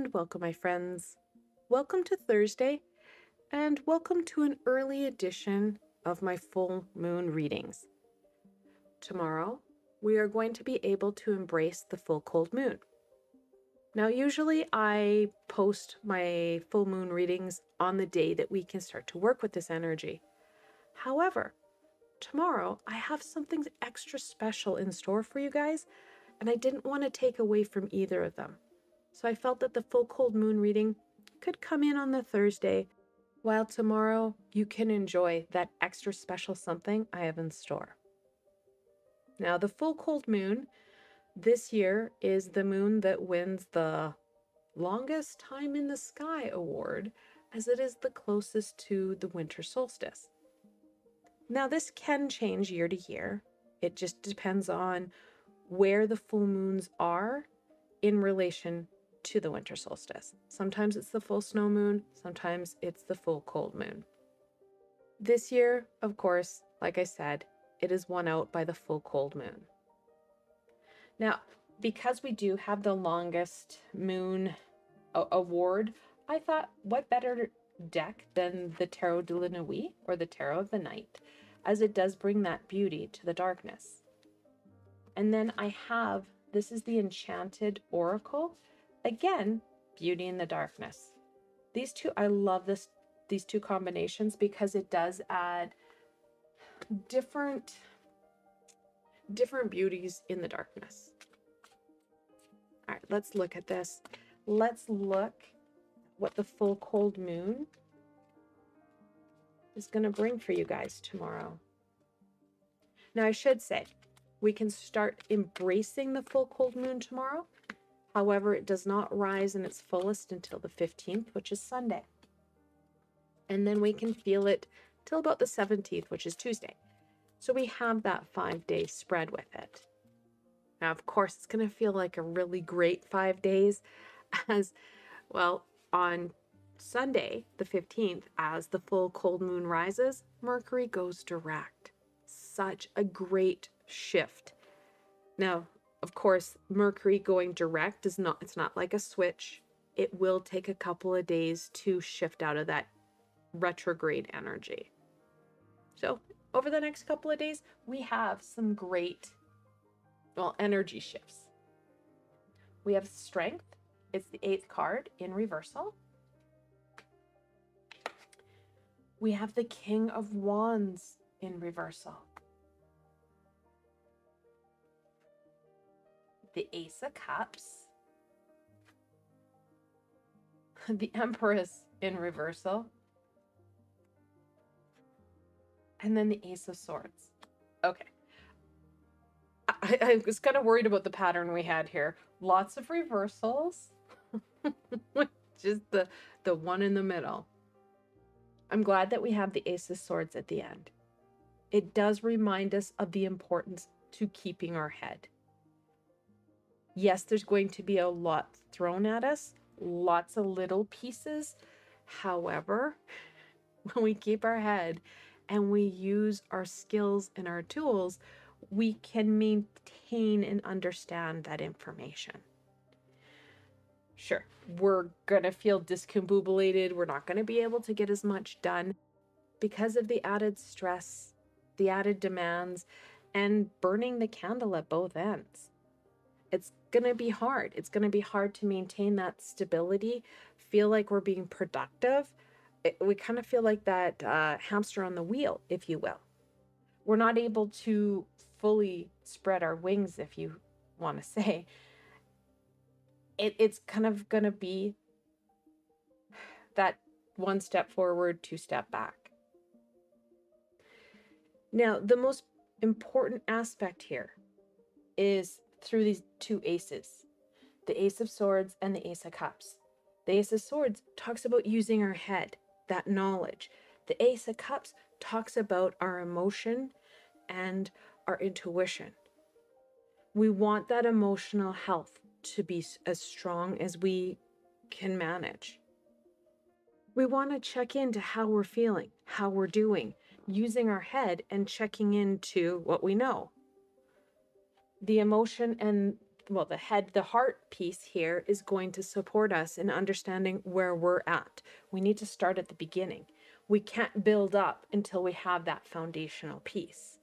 and welcome, my friends. Welcome to Thursday, and welcome to an early edition of my full moon readings. Tomorrow, we are going to be able to embrace the full cold moon. Now, usually I post my full moon readings on the day that we can start to work with this energy. However, tomorrow I have something extra special in store for you guys, and I didn't want to take away from either of them. So I felt that the full cold moon reading could come in on the Thursday, while tomorrow you can enjoy that extra special something I have in store. Now, the full cold moon this year is the moon that wins the longest time in the sky award, as it is the closest to the winter solstice. Now, this can change year to year. It just depends on where the full moons are in relation to the winter solstice. Sometimes it's the full snow moon, sometimes it's the full cold moon. This year, of course, like I said, it is won out by the full cold moon. Now, because we do have the longest moon award, I thought what better deck than the Tarot de la Nuit, or the Tarot of the Night, as it does bring that beauty to the darkness. And then I have, this is the Enchanted Oracle. Again, beauty in the darkness. These two, I love these two combinations because it does add different beauties in the darkness. All right, let's look at this. Let's look what the full cold moon is going to bring for you guys tomorrow. Now, I should say, we can start embracing the full cold moon tomorrow. However, it does not rise in its fullest until the 15th, which is Sunday. And then we can feel it till about the 17th, which is Tuesday. So we have that 5-day spread with it. Now, of course, it's going to feel like a really great 5 days, as well, on Sunday, the 15th, as the full cold moon rises, Mercury goes direct. Such a great shift. Now, of course, Mercury going direct it's not like a switch. It will take a couple of days to shift out of that retrograde energy. So over the next couple of days, we have some great, energy shifts. We have Strength. It's the 8th card in reversal. We have the King of Wands in reversal. The Ace of Cups, the Empress in reversal, and then the Ace of Swords. Okay. I was kind of worried about the pattern we had here. Lots of reversals, just the one in the middle. I'm glad that we have the Ace of Swords at the end. It does remind us of the importance to keeping our head. Yes, there's going to be a lot thrown at us, lots of little pieces. However, when we keep our head and we use our skills and our tools, we can maintain and understand that information. Sure, we're going to feel discombobulated. We're not going to be able to get as much done because of the added stress, the added demands, and burning the candle at both ends. It's going to be hard. It's going to be hard to maintain that stability, feel like we're being productive. We kind of feel like that hamster on the wheel, if you will. We're not able to fully spread our wings, if you want to say. It's kind of going to be that 1 step forward, 2 step back. Now, the most important aspect here is through these two aces, the Ace of Swords and the Ace of Cups. The Ace of Swords talks about using our head, that knowledge. The Ace of Cups talks about our emotion and our intuition. We want that emotional health to be as strong as we can manage. We want to check into how we're feeling, how we're doing, using our head and checking into what we know. The emotion and the head, the heart piece here is going to support us in understanding where we're at. We need to start at the beginning. We can't build up until we have that foundational piece.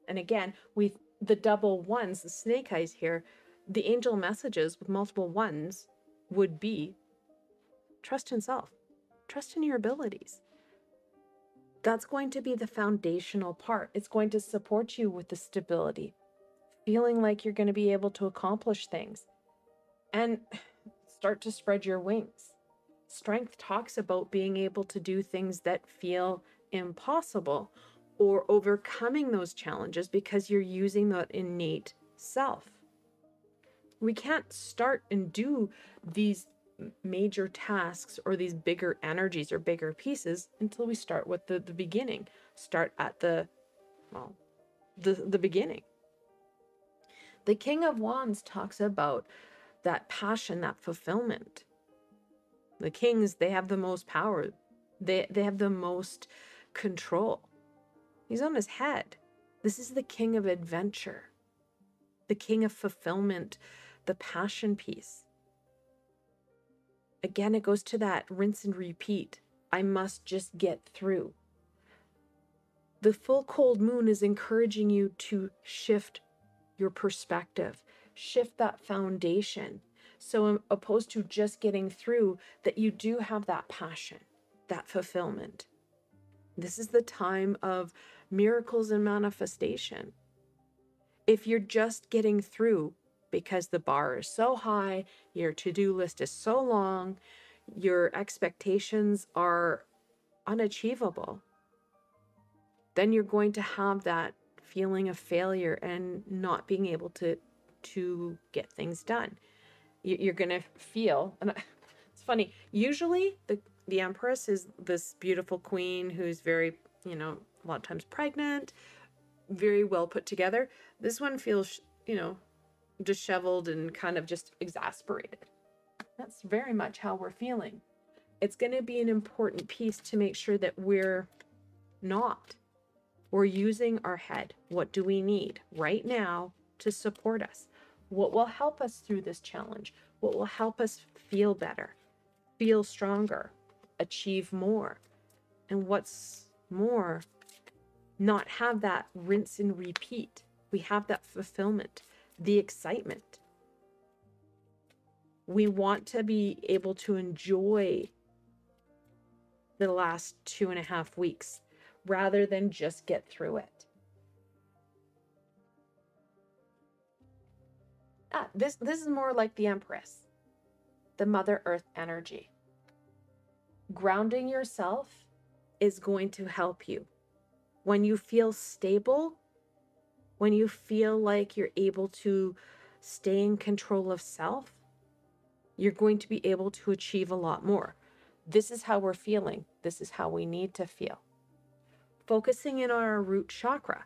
And again, the double ones, the snake eyes here, the angel messages with multiple ones would be trust in self, trust in your abilities. That's going to be the foundational part. It's going to support you with the stability, feeling like you're going to be able to accomplish things and start to spread your wings. Strength talks about being able to do things that feel impossible or overcoming those challenges because you're using that innate self. We can't start and do these major tasks or these bigger energies or bigger pieces until we start with the beginning. Start at the beginning. The King of Wands talks about that passion, that fulfillment. The kings, they have the most power. They have the most control. He's on his head. This is the king of adventure, the king of fulfillment, the passion piece. Again, it goes to that rinse and repeat. I must just get through. The full cold moon is encouraging you to shift your perspective, shift that foundation. So opposed to just getting through, that you do have that passion, that fulfillment. This is the time of miracles and manifestation. If you're just getting through because the bar is so high, your to-do list is so long, your expectations are unachievable, then you're going to have that feeling of failure and not being able to get things done. You're going to feel, and it's funny, usually the Empress is this beautiful queen who's very, a lot of times pregnant, very well put together. This one feels, disheveled and kind of just exasperated. That's very much how we're feeling. It's going to be an important piece to make sure that we're using our head. What do we need right now to support us? What will help us through this challenge? What will help us feel better, feel stronger, achieve more? And what's more, not have that rinse and repeat. We have that fulfillment, the excitement. We want to be able to enjoy the last 2.5 weeks rather than just get through it. This is more like the Empress, the Mother Earth energy. Grounding yourself is going to help you. When you feel stable, when you feel like you're able to stay in control of self, you're going to be able to achieve a lot more. This is how we're feeling. This is how we need to feel. Focusing in on our root chakra.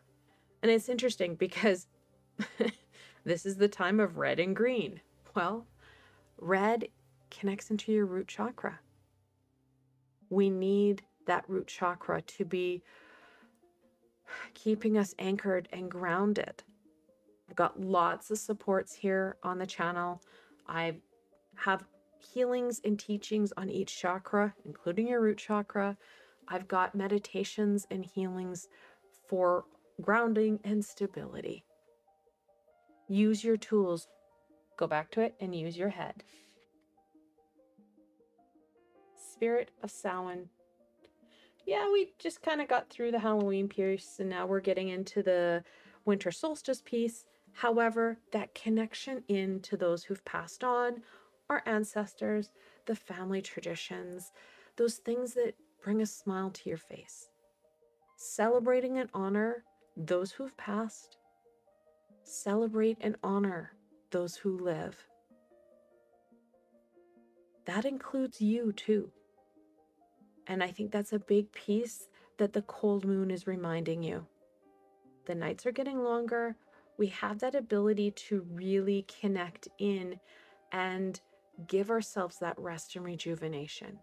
And it's interesting because this is the time of red and green. Well, red connects into your root chakra. We need that root chakra to be keeping us anchored and grounded. I've got lots of supports here on the channel. I have healings and teachings on each chakra, including your root chakra. I've got meditations and healings for grounding and stability. Use your tools. Go back to it and use your head. Spirit of Samhain. Yeah, we just kind of got through the Halloween piece and now we're getting into the winter solstice piece. However, that connection into those who've passed on, our ancestors, the family traditions, those things that bring a smile to your face. Celebrating and honor those who've passed. Celebrate and honor those who live. That includes you too. And I think that's a big piece that the cold moon is reminding you. The nights are getting longer. We have that ability to really connect in and give ourselves that rest and rejuvenation.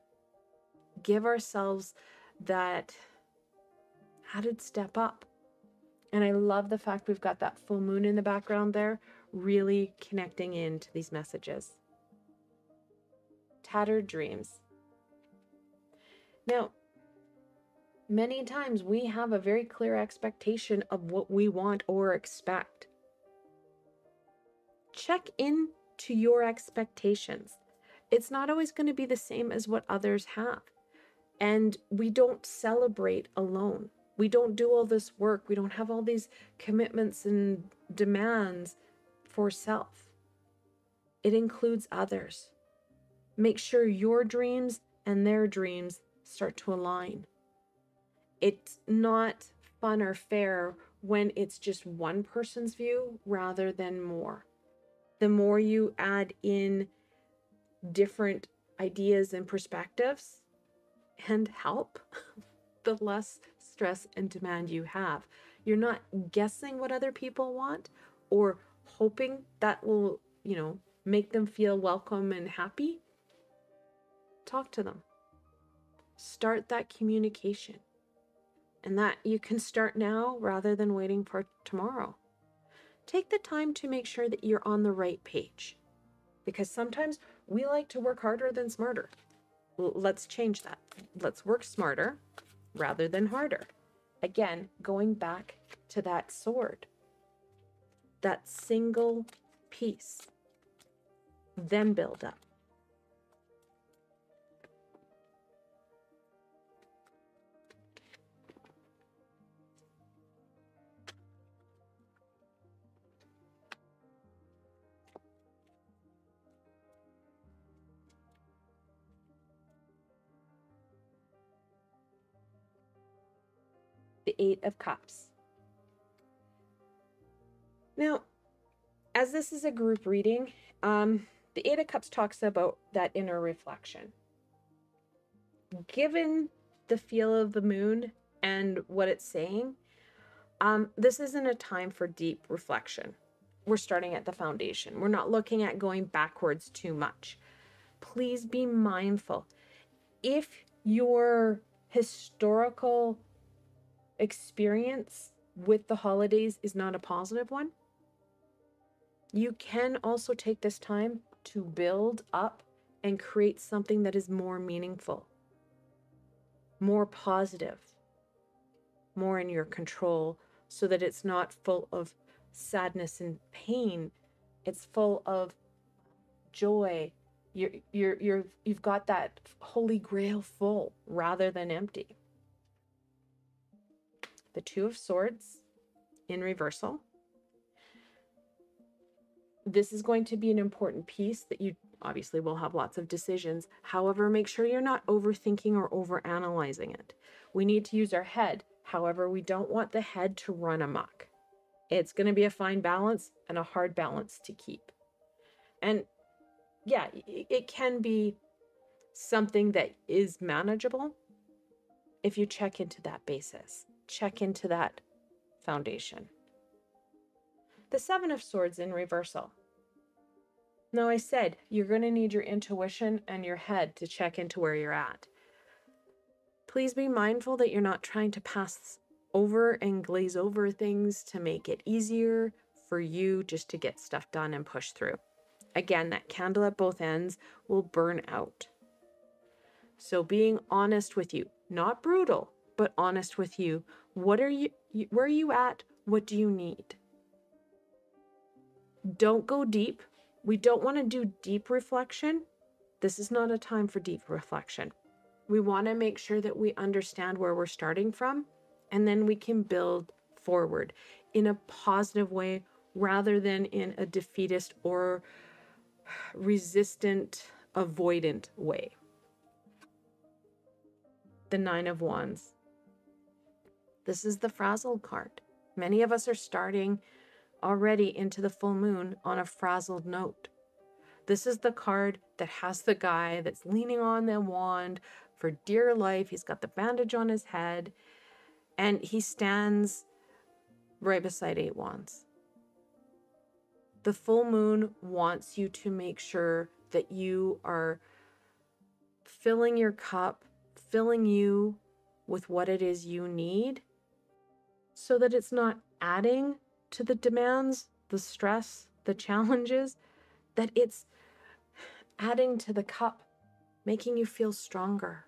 Give ourselves that added step up. And I love the fact we've got that full moon in the background there, really connecting into these messages. Tattered dreams. Now, many times we have a very clear expectation of what we want or expect. Check in to your expectations. It's not always going to be the same as what others have. And we don't celebrate alone. We don't do all this work. We don't have all these commitments and demands for self. It includes others. Make sure your dreams and their dreams start to align. It's not fun or fair when it's just one person's view rather than more. The more you add in different ideas and perspectives and help, the less stress and demand you have. You're not guessing what other people want or hoping that will, make them feel welcome and happy. Talk to them. Start that communication. And that you can start now rather than waiting for tomorrow. Take the time to make sure that you're on the right page. Because sometimes we like to work harder than smarter. Let's change that. Let's work smarter rather than harder. Again, going back to that sword. That single piece. Then build up. The Eight of Cups. Now, as this is a group reading, the Eight of Cups talks about that inner reflection. Given the feel of the moon and what it's saying, this isn't a time for deep reflection. We're starting at the foundation. We're not looking at going backwards too much. Please be mindful. If your historical experience with the holidays is not a positive one, you can also take this time to build up and create something that is more meaningful, more positive, more in your control, so that it's not full of sadness and pain. It's full of joy. You've got that holy grail full rather than empty. The Two of Swords in reversal. This is going to be an important piece that you obviously will have lots of decisions. However, make sure you're not overthinking or overanalyzing it. We need to use our head. However, we don't want the head to run amok. It's going to be a fine balance and a hard balance to keep. And yeah, it can be something that is manageable if you check into that basis. Check into that foundation. The Seven of Swords in reversal. Now, I said you're going to need your intuition and your head to check into where you're at. Please be mindful that you're not trying to pass over and glaze over things to make it easier for you just to get stuff done and push through. Again, that candle at both ends will burn out. So being honest with you, not brutal, but honest with you. Where are you at? What do you need? Don't go deep. We don't want to do deep reflection. This is not a time for deep reflection. We want to make sure that we understand where we're starting from, and then we can build forward in a positive way rather than in a defeatist or resistant, avoidant way. The Nine of Wands. This is the frazzled card. Many of us are starting already into the full moon on a frazzled note. This is the card that has the guy that's leaning on the wand for dear life. He's got the bandage on his head, and he stands right beside Eight Wands. The full moon wants you to make sure that you are filling your cup, filling you with what it is you need, so that it's not adding to the demands, the stress, The challenge is that it's adding to the cup, making you feel stronger,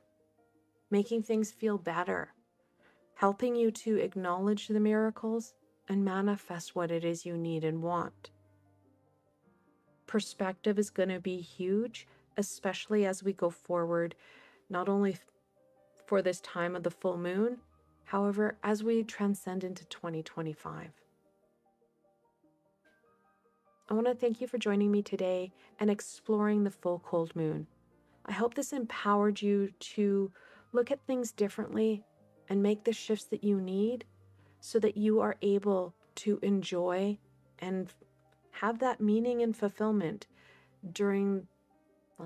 making things feel better, helping you to acknowledge the miracles and manifest what it is you need and want. Perspective is going to be huge, especially as we go forward, not only for this time of the full moon, however, as we transcend into 2025. I want to thank you for joining me today and exploring the full cold moon. I hope this empowered you to look at things differently and make the shifts that you need so that you are able to enjoy and have that meaning and fulfillment during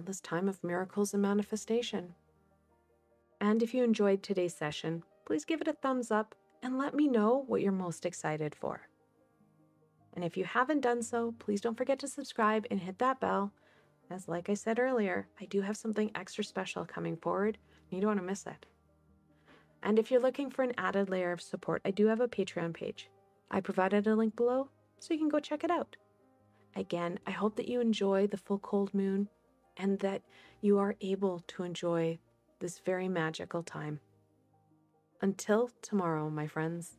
this time of miracles and manifestation. And if you enjoyed today's session, please give it a thumbs up and let me know what you're most excited for. And if you haven't done so, please don't forget to subscribe and hit that bell. As like I said earlier, I do have something extra special coming forward, and you don't want to miss it. And if you're looking for an added layer of support, I do have a Patreon page. I provided a link below, so you can go check it out. Again, I hope that you enjoy the full cold moon and that you are able to enjoy this very magical time. Until tomorrow, my friends.